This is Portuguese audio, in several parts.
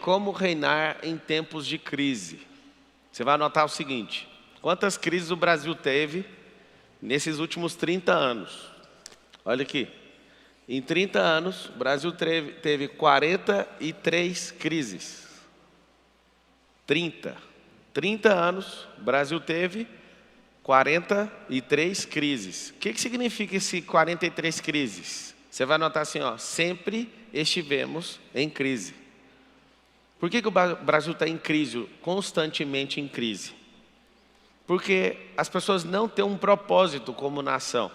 Como reinar em tempos de crise. Você vai anotar o seguinte: quantas crises o Brasil teve nesses últimos 30 anos? Olha aqui. Em 30 anos, o Brasil teve 43 crises. 30 anos, o Brasil teve 43 crises. O que significa esse 43 crises? Você vai anotar assim, ó: sempre estivemos em crise. Por que o Brasil está em crise, constantemente em crise? Porque as pessoas não têm um propósito como nação.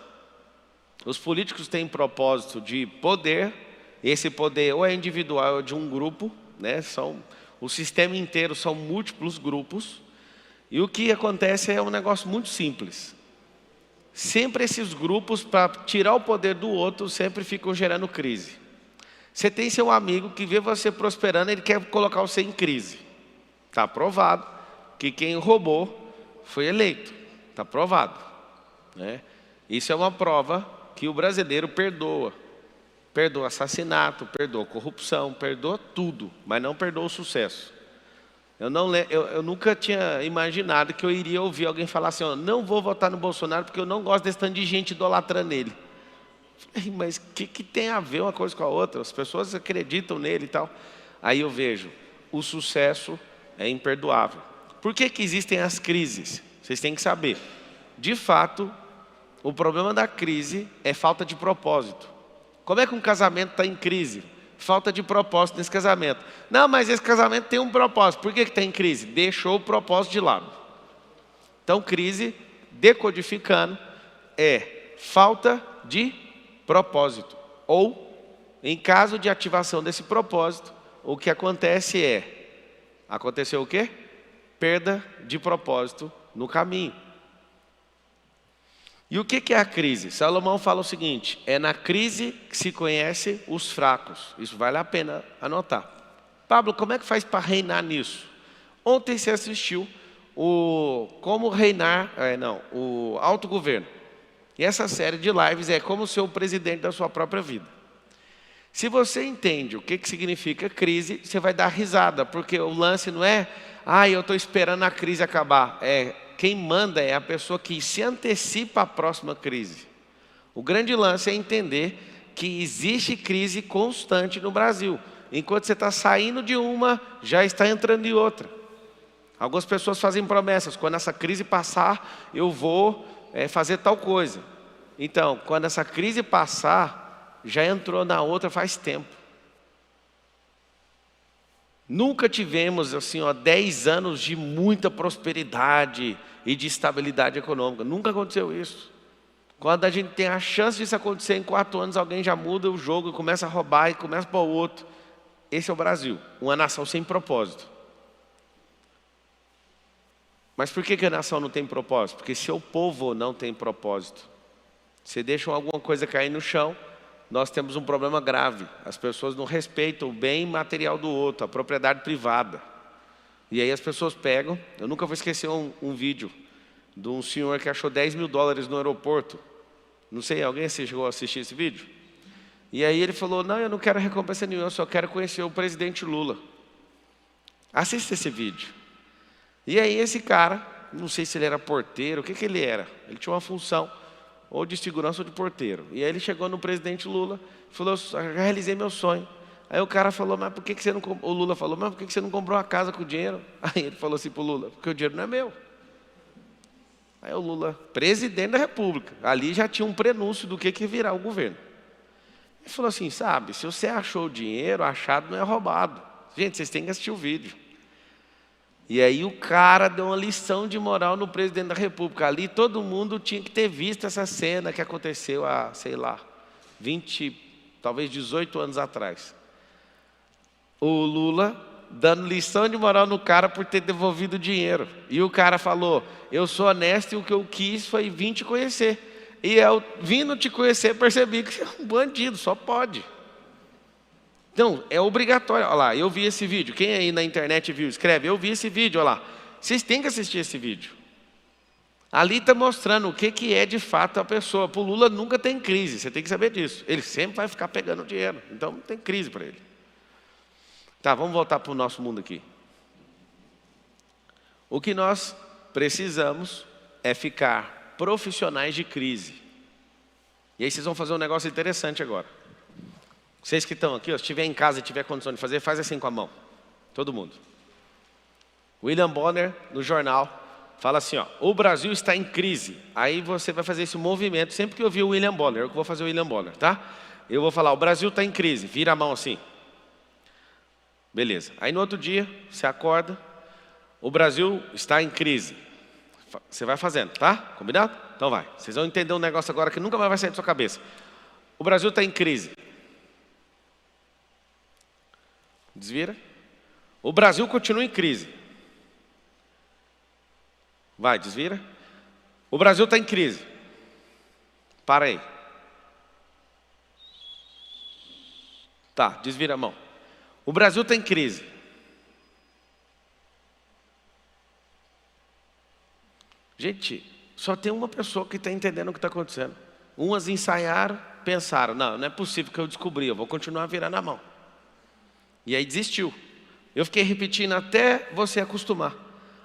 Os políticos têm propósito de poder, esse poder ou é individual ou de um grupo, né? O sistema inteiro são múltiplos grupos, e o que acontece é um negócio muito simples. Sempre esses grupos, para tirar o poder do outro, sempre ficam gerando crise. Você tem seu amigo que vê você prosperando, ele quer colocar você em crise. Está provado que quem roubou foi eleito. Está provado, né? Isso é uma prova que o brasileiro perdoa. Perdoa assassinato, perdoa corrupção, perdoa tudo, mas não perdoa o sucesso. Eu nunca tinha imaginado que eu iria ouvir alguém falar assim: ó, não vou votar no Bolsonaro porque eu não gosto desse tanto de gente idolatrando ele. Mas o que tem a ver uma coisa com a outra? As pessoas acreditam nele e tal. Aí eu vejo, o sucesso é imperdoável. Por que existem as crises? Vocês têm que saber. De fato, o problema da crise é falta de propósito. Como é que um casamento está em crise? Falta de propósito nesse casamento. Não, mas esse casamento tem um propósito. Por que está em crise? Deixou o propósito de lado. Então, crise, decodificando, é falta de propósito. Ou, em caso de ativação desse propósito, o que acontece aconteceu o quê? Perda de propósito no caminho. E o que é a crise? Salomão fala o seguinte: é na crise que se conhece os fracos. Isso vale a pena anotar. Pablo, como é que faz para reinar nisso? Ontem você assistiu o autogoverno. E essa série de lives é como ser o presidente da sua própria vida. Se você entende o que significa crise, você vai dar risada, porque o lance não é: eu estou esperando a crise acabar. Quem manda é a pessoa que se antecipa à próxima crise. O grande lance é entender que existe crise constante no Brasil. Enquanto você está saindo de uma, já está entrando em outra. Algumas pessoas fazem promessas: quando essa crise passar, eu vou fazer tal coisa. Então, quando essa crise passar, já entrou na outra faz tempo. Nunca tivemos 10 anos de muita prosperidade e de estabilidade econômica. Nunca aconteceu isso. Quando a gente tem a chance disso acontecer, em 4 anos alguém já muda o jogo e começa a roubar e começa para o outro. Esse é o Brasil, uma nação sem propósito. Mas por que a nação não tem propósito? Porque seu povo não tem propósito. Você deixa alguma coisa cair no chão, nós temos um problema grave. As pessoas não respeitam o bem material do outro, a propriedade privada. E aí as pessoas pegam. Eu nunca vou esquecer um vídeo de um senhor que achou $10 mil no aeroporto. Não sei, alguém chegou a assistir esse vídeo? E aí ele falou: não, eu não quero recompensa nenhuma, eu só quero conhecer o presidente Lula. Assista esse vídeo. E aí esse cara, não sei se ele era porteiro, o que ele era? Ele tinha uma função ou de segurança ou de porteiro. E aí ele chegou no presidente Lula e falou: eu realizei meu sonho. Aí o cara falou: mas por que você não comprou? O Lula falou: mas por que você não comprou uma casa com dinheiro? Aí ele falou assim para o Lula: porque o dinheiro não é meu. Aí o Lula, presidente da República, ali já tinha um prenúncio do que virar o governo. Ele falou assim: sabe, se você achou o dinheiro, achado não é roubado. Gente, vocês têm que assistir o vídeo. E aí o cara deu uma lição de moral no presidente da República. Ali todo mundo tinha que ter visto essa cena que aconteceu há, 20, talvez 18 anos atrás. O Lula dando lição de moral no cara por ter devolvido o dinheiro. E o cara falou: eu sou honesto e o que eu quis foi vir te conhecer. E eu, vindo te conhecer, percebi que você é um bandido, só pode. Então, é obrigatório. Olha lá, eu vi esse vídeo. Quem aí na internet viu? Escreve: eu vi esse vídeo, olha lá. Vocês têm que assistir esse vídeo. Ali está mostrando o que é de fato a pessoa. Para o Lula nunca tem crise, você tem que saber disso. Ele sempre vai ficar pegando dinheiro, então não tem crise para ele. Tá, vamos voltar para o nosso mundo aqui. O que nós precisamos é ficar profissionais de crise. E aí vocês vão fazer um negócio interessante agora. Vocês que estão aqui, ó, se estiver em casa e tiver condição de fazer, faz assim com a mão. Todo mundo. William Bonner, no jornal, fala assim, ó, o Brasil está em crise. Aí você vai fazer esse movimento, sempre que eu ouvir o William Bonner, eu vou fazer o William Bonner, tá? Eu vou falar, o Brasil está em crise, vira a mão assim. Beleza. Aí no outro dia, você acorda, o Brasil está em crise. Você vai fazendo, tá? Combinado? Então vai. Vocês vão entender um negócio agora que nunca mais vai sair da sua cabeça. O Brasil está em crise. Desvira. O Brasil continua em crise. Vai, desvira. O Brasil está em crise. Para aí. Tá, desvira a mão. O Brasil está em crise. Gente, só tem uma pessoa que está entendendo o que está acontecendo. Umas ensaiaram, pensaram, não é possível que eu descobri, eu vou continuar virando a mão. E aí desistiu. Eu fiquei repetindo até você acostumar.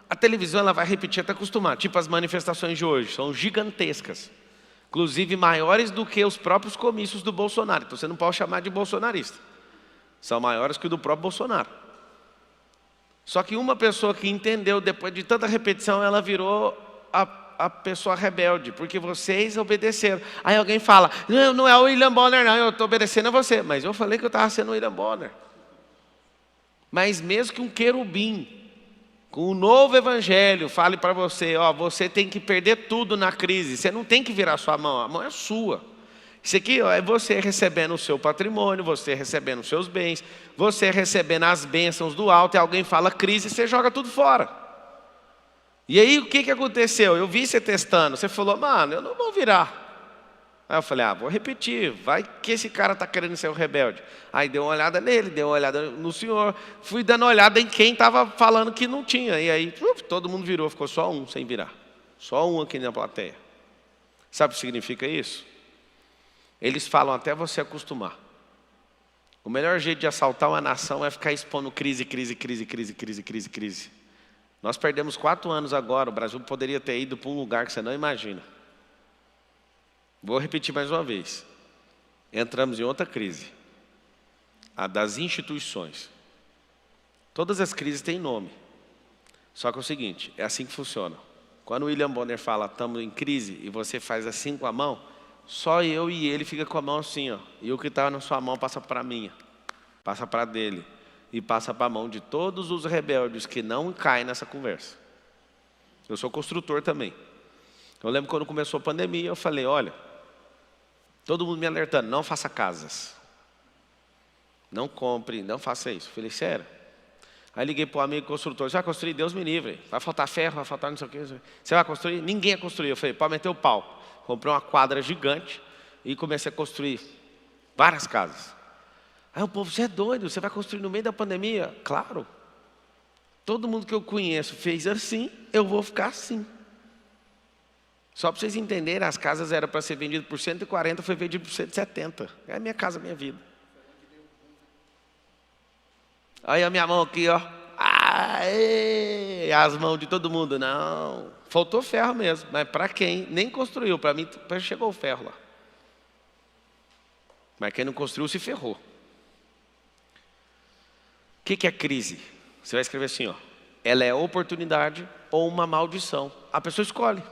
A televisão ela vai repetir até acostumar. Tipo as manifestações de hoje, são gigantescas. Inclusive maiores do que os próprios comícios do Bolsonaro. Então você não pode chamar de bolsonarista. São maiores que o do próprio Bolsonaro. Só que uma pessoa que entendeu, depois de tanta repetição, ela virou a pessoa rebelde, porque vocês obedeceram. Aí alguém fala, não é o William Bonner não, eu estou obedecendo a você. Mas eu falei que eu estava sendo o William Bonner. Mas mesmo que um querubim, com o novo evangelho, fale para você, ó, você tem que perder tudo na crise, você não tem que virar sua mão, a mão é sua. Isso aqui ó, é você recebendo o seu patrimônio, você recebendo os seus bens, você recebendo as bênçãos do alto, e alguém fala crise, você joga tudo fora. E aí o que aconteceu? Eu vi você testando, você falou, mano, eu não vou virar. Aí eu falei, vou repetir, vai que esse cara está querendo ser o rebelde. Aí dei uma olhada nele, dei uma olhada no senhor, fui dando uma olhada em quem estava falando que não tinha. E aí todo mundo virou, ficou só um sem virar. Só um aqui na plateia. Sabe o que significa isso? Eles falam até você acostumar. O melhor jeito de assaltar uma nação é ficar expondo crise. Nós perdemos 4 anos agora, o Brasil poderia ter ido para um lugar que você não imagina. Vou repetir mais uma vez. Entramos em outra crise. A das instituições. Todas as crises têm nome. Só que é o seguinte, é assim que funciona. Quando o William Bonner fala, estamos em crise, e você faz assim com a mão, só eu e ele fica com a mão assim, ó. E o que está na sua mão passa para a minha. Passa para a dele. E passa para a mão de todos os rebeldes que não caem nessa conversa. Eu sou construtor também. Eu lembro quando começou a pandemia, eu falei, olha, todo mundo me alertando, não faça casas. Não compre, não faça isso. Eu falei, sério? Aí liguei para o amigo construtor, você vai construir? Deus me livre. Vai faltar ferro, vai faltar não sei o que. Você vai construir? Ninguém ia construir. Eu falei, pode meter o pau. Comprei uma quadra gigante e comecei a construir várias casas. Aí o povo, você é doido, você vai construir no meio da pandemia? Claro. Todo mundo que eu conheço fez assim, eu vou ficar assim. Só para vocês entenderem, as casas eram para ser vendidas por 140, foi vendido por 170. É a minha casa, minha vida. Aí a minha mão aqui, ó. Aê! As mãos de todo mundo. Não, faltou ferro mesmo. Mas para quem nem construiu, para mim chegou o ferro lá. Mas quem não construiu se ferrou. O que é crise? Você vai escrever assim, ó. Ela é oportunidade ou uma maldição. A pessoa escolhe.